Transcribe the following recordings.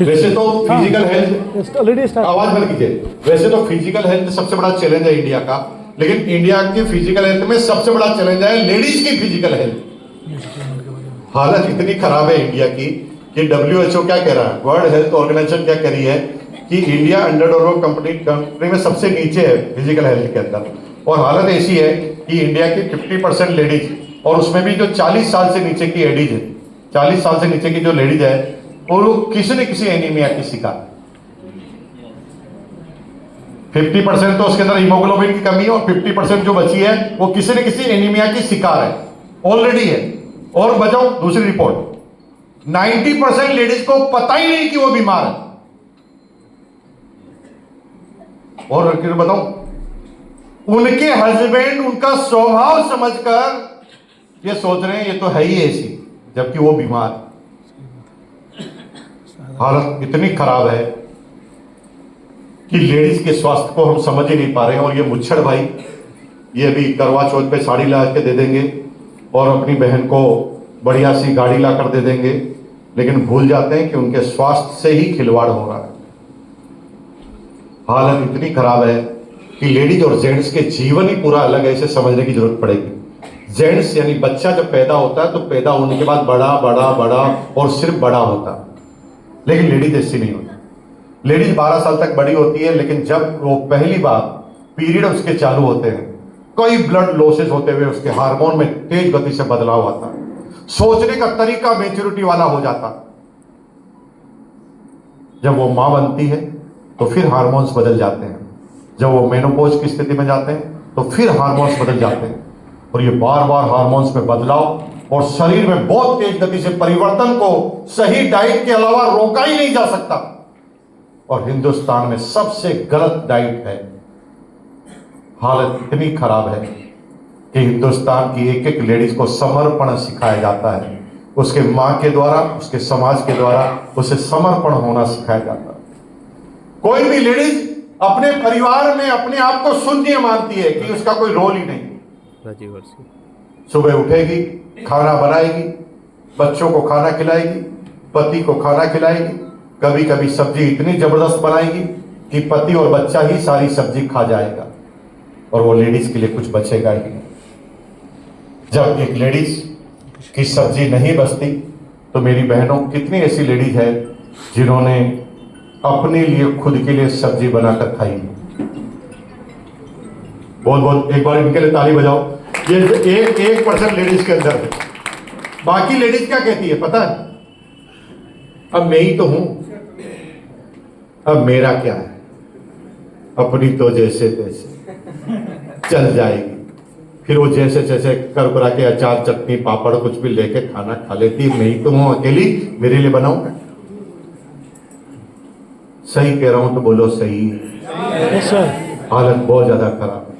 वैसे तो physical health, आवाज बंद कीजिए। वैसे तो फिजिकल हेल्थ सबसे बड़ा चैलेंज है इंडिया का, लेकिन इंडिया की फिजिकल हेल्थ में सबसे बड़ा चैलेंज है लेडीज की फिजिकल हेल्थ। हालत इतनी खराब है इंडिया की कि WHO क्या कह रहा है, वर्ल्ड हेल्थ ऑर्गेनाइजेशन क्या कह रही है कि इंडिया अंडरडेवलप्ड कंट्री में सबसे नीचे है फिजिकल हेल्थ के अंदर। और हालत ऐसी है कि इंडिया की 50% लेडीज, और उसमें भी जो 40 साल से नीचे की एडीज है, 40 साल से नीचे की जो लेडीज है, वो लोग किसी न किसी एनीमिया की शिकार। 50% तो उसके अंदर हीमोग्लोबिन की कमी है, और 50% जो बची है वो किसी न किसी एनीमिया की शिकार है, ऑलरेडी है। और बचाओ दूसरी रिपोर्ट, 90% लेडीज को पता ही नहीं कि वो बीमार है। और फिर बताऊं, उनके हस्बैंड उनका स्वभाव समझकर ये सोच रहे हैं ये तो है ही ऐसी, जबकि वो बीमार। हालत इतनी खराब है कि लेडीज के स्वास्थ्य को हम समझ ही नहीं पा रहे हैं। और ये मुच्छड़ भाई, ये भी करवा चौथ पे साड़ी ला के दे देंगे और अपनी बहन को बढ़िया सी गाड़ी ला कर दे देंगे, लेकिन भूल जाते हैं कि उनके स्वास्थ्य से ही खिलवाड़ हो रहा है। हालत इतनी खराब है कि लेडीज और जेंट्स के जीवन ही पूरा अलग है, इसे समझने की जरूरत पड़ेगी। जेंट्स यानी बच्चा जब पैदा होता है तो पैदा होने के बाद बड़ा बड़ा बड़ा और सिर्फ बड़ा होता है, लेकिन लेडीज ऐसी नहीं होती। लेडीज 12 साल तक बड़ी होती है, लेकिन जब वो पहली बार पीरियड उसके चालू होते हैं, कई ब्लड लॉसेस होते हुए उसके हार्मोन में तेज गति से बदलाव आता है, सोचने का तरीका मैच्योरिटी वाला हो जाता है। जब वो मां बनती है तो फिर हार्मोन्स बदल जाते हैं, जब वो मेनोपॉज की स्थिति में जाते हैं तो फिर हार्मोन्स बदल जाते हैं। और ये बार बार हार्मोन्स में बदलाव और शरीर में बहुत तेज गति से परिवर्तन को सही डाइट के अलावा रोका ही नहीं जा सकता। और हिंदुस्तान में सबसे गलत डाइट है। हालत इतनी खराब है कि हिंदुस्तान की एक एक लेडीज को समर्पण सिखाया जाता है, उसके मां के द्वारा, उसके समाज के द्वारा उसे समर्पण होना सिखाया जाता है। कोई भी लेडीज अपने परिवार में अपने आप को शून्य मानती है कि उसका कोई रोल ही नहीं। सुबह उठेगी, खाना बनाएगी, बच्चों को खाना खिलाएगी, पति को खाना खिलाएगी, कभी कभी सब्जी इतनी जबरदस्त बनाएगी कि पति और बच्चा ही सारी सब्जी खा जाएगा और वो लेडीज के लिए कुछ बचेगा ही नहीं। जब एक लेडीज की सब्जी नहीं बचती तो मेरी बहनों, कितनी ऐसी लेडीज है जिन्होंने अपने लिए, खुद के लिए सब्जी बनाकर खाई। बोल बोल एक बार इनके लिए ताली बजाओ। ये 1% लेडीज के अंदर है। बाकी लेडीज क्या कहती है पता है? अब मैं ही तो हूं, अब मेरा क्या है, अपनी तो जैसे तैसे चल जाएगी। फिर वो जैसे जैसे कर करा के अचार चटनी पापड़ कुछ भी लेके खाना खा लेती। मैं ही तो हूं अकेली, मेरे लिए बनाऊंगा। सही कह रहा हूं तो बोलो सही। हालत बहुत ज्यादा खराब है।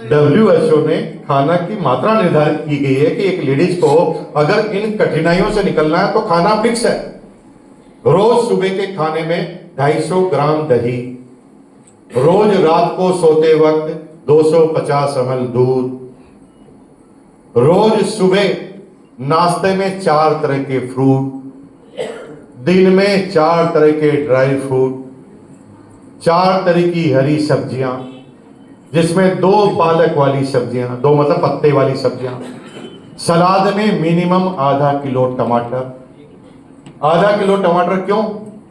WHO ने खाना की मात्रा निर्धारित की गई है कि एक लेडीज को अगर इन कठिनाइयों से निकलना है तो खाना फिक्स है। रोज सुबह के खाने में 250 ग्राम दही, रोज रात को सोते वक्त 250 ml दूध, रोज सुबह नाश्ते में 4 तरह के फ्रूट, दिन में 4 तरह के ड्राई फ्रूट, 4 तरह की हरी सब्जियां, जिसमें 2 पालक वाली सब्जियां, 2 मतलब पत्ते वाली सब्जियां, सलाद में मिनिमम आधा किलो टमाटर। आधा किलो टमाटर क्यों?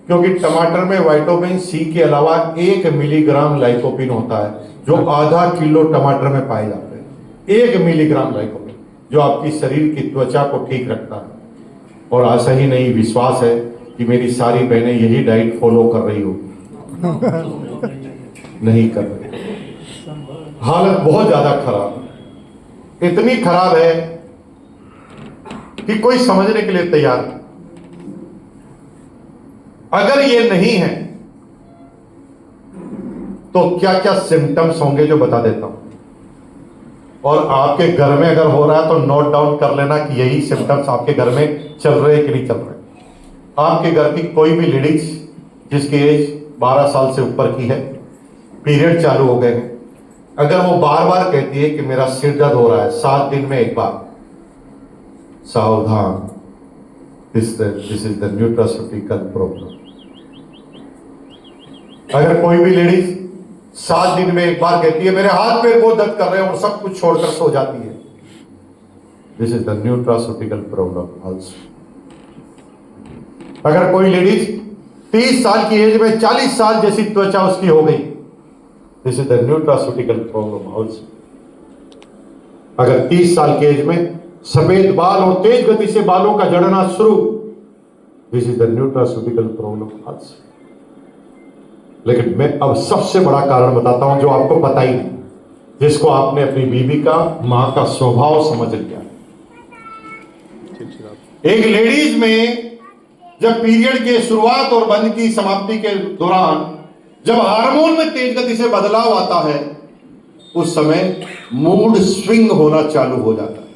क्योंकि टमाटर में विटामिन सी के अलावा 1 मिलीग्राम लाइकोपिन होता है, जो आधा किलो टमाटर में पाए जाते हैं। 1 मिलीग्राम लाइकोपिन, जो आपकी शरीर की त्वचा को ठीक रखता है। और ऐसा ही नहीं, विश्वास है कि मेरी सारी बहनें यही डाइट फॉलो कर रही हो। नहीं कर रही। हालत बहुत ज्यादा खराब, इतनी खराब है कि कोई समझने के लिए तैयार नहीं। अगर ये नहीं है तो क्या क्या सिम्टम्स होंगे जो बता देता हूं, और आपके घर में अगर हो रहा है तो नोट डाउन कर लेना कि यही सिम्टम्स आपके घर में चल रहे हैं कि नहीं चल रहे। आपके घर की कोई भी लेडीज जिसकी एज 12 साल से ऊपर की है, पीरियड चालू हो गए हैं, अगर वो बार बार कहती है कि मेरा सिर दर्द हो रहा है 7 दिन में एक बार, सावधान, this is the nutraceutical problem. अगर कोई भी लेडीज 7 दिन में एक बार कहती है मेरे हाथ पैर बहुत दर्द कर रहे हैं और सब कुछ छोड़कर सो जाती है, this is the nutraceutical problem also. अगर कोई लेडीज 30 साल की एज में 40 साल जैसी त्वचा उसकी हो गई, this is the nutraceutical problem also. अगर 30 साल की एज में सफेद बाल और तेज गति से बालों का झड़ना शुरू, this is the nutraceutical problem also. लेकिन मैं अब सबसे बड़ा कारण बताता हूं जो आपको पता ही नहीं, जिसको आपने अपनी बीवी का, मां का स्वभाव समझ लिया। एक लेडीज में जब पीरियड के शुरुआत और बंद की समाप्ति के दौरान जब हार्मोन में तेज गति से बदलाव आता है, उस समय मूड स्विंग होना चालू हो जाता है,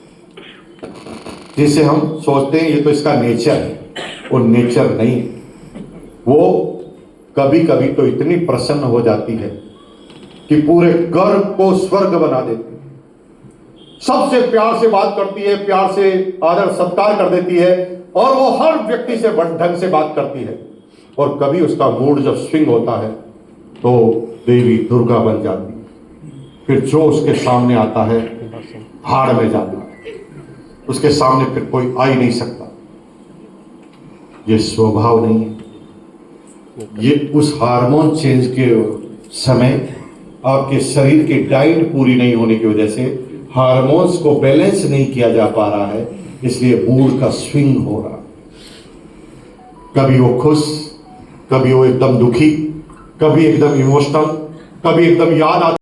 जिसे हम सोचते हैं ये तो इसका नेचर है। वो नेचर नहीं है। वो कभी कभी तो इतनी प्रसन्न हो जाती है कि पूरे घर को स्वर्ग बना देती है, सबसे प्यार से बात करती है, प्यार से आदर सत्कार कर देती है, और वो हर व्यक्ति से ढंग से बात करती है। और कभी उसका मूड जब स्विंग होता है तो देवी दुर्गा बन जाती है, फिर जो उसके सामने आता है हाड़ में जाता है, उसके सामने फिर कोई आ ही नहीं सकता। ये स्वभाव नहीं है, ये उस हार्मोन चेंज के समय आपके शरीर की डाइट पूरी नहीं होने की वजह से हार्मोन्स को बैलेंस नहीं किया जा पा रहा है, इसलिए मूड का स्विंग हो रहा। कभी वो खुश, कभी वो एकदम दुखी, कभी एकदम इमोशनल, कभी एकदम याद